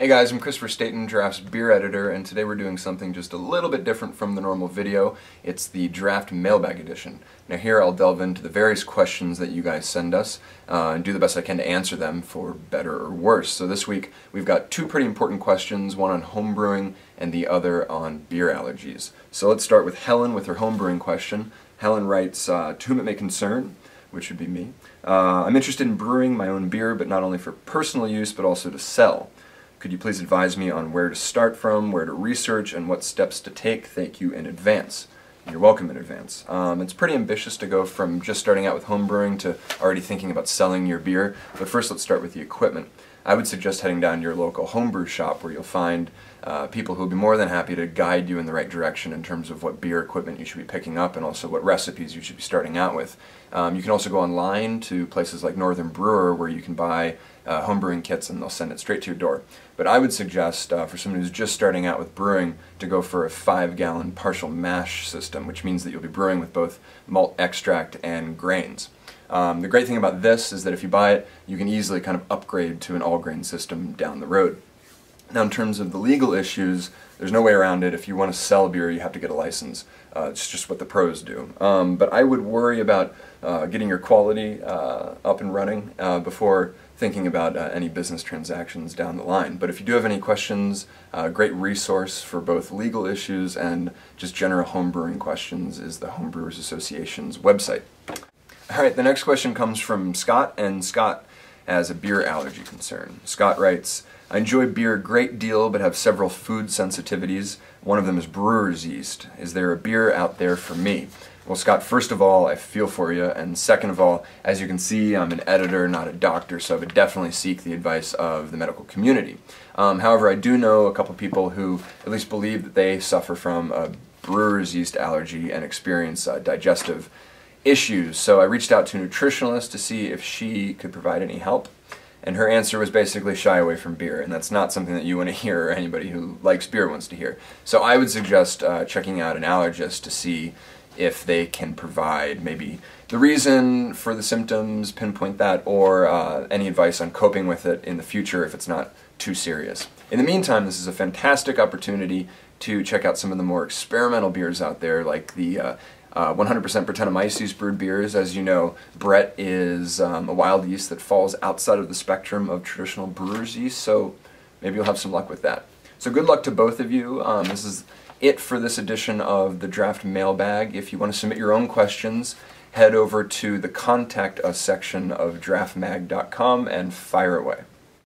Hey guys, I'm Christopher Staten, Draft's beer editor, and today we're doing something just a little bit different from the normal video. It's the Draft Mailbag edition. Now here I'll delve into the various questions that you guys send us and do the best I can to answer them for better or worse. So this week we've got two pretty important questions, one on homebrewing and the other on beer allergies. So let's start with Helen with her homebrewing question. Helen writes, to whom it may concern, which would be me, I'm interested in brewing my own beer, but not only for personal use but also to sell. Could you please advise me on where to start from, where to research, and what steps to take? Thank you in advance. You're welcome in advance. It's pretty ambitious to go from just starting out with homebrewing to already thinking about selling your beer, but first let's start with the equipment. I would suggest heading down to your local homebrew shop where you'll find people who will be more than happy to guide you in the right direction in terms of what beer equipment you should be picking up and also what recipes you should be starting out with. You can also go online to places like Northern Brewer where you can buy homebrewing kits and they'll send it straight to your door. But I would suggest for someone who's just starting out with brewing to go for a 5-gallon partial mash system, which means that you'll be brewing with both malt extract and grains. The great thing about this is that if you buy it, you can easily kind of upgrade to an all-grain system down the road. Now in terms of the legal issues, there's no way around it. If you want to sell beer, you have to get a license. It's just what the pros do. But I would worry about getting your quality up and running before thinking about any business transactions down the line. But if you do have any questions, a great resource for both legal issues and just general homebrewing questions is the Homebrewers Association's website. Alright, the next question comes from Scott, and Scott has a beer allergy concern. Scott writes, I enjoy beer a great deal but have several food sensitivities. One of them is brewer's yeast. Is there a beer out there for me? Well, Scott, first of all, I feel for you, and second of all, as you can see, I'm an editor, not a doctor, so I would definitely seek the advice of the medical community. However, I do know a couple people who at least believe that they suffer from a brewer's yeast allergy and experience digestive issues. So I reached out to a nutritionalist to see if she could provide any help, and her answer was basically shy away from beer, and that's not something that you want to hear or anybody who likes beer wants to hear. So I would suggest checking out an allergist to see if they can provide maybe the reason for the symptoms, pinpoint that, or any advice on coping with it in the future if it's not too serious. In the meantime, this is a fantastic opportunity to check out some of the more experimental beers out there, like the 100% Brettanomyces brewed beers. As you know, Brett is a wild yeast that falls outside of the spectrum of traditional brewer's yeast, so maybe you'll have some luck with that. So good luck to both of you. This is it for this edition of the Draft Mailbag. If you want to submit your own questions, head over to the Contact Us section of draftmag.com and fire away.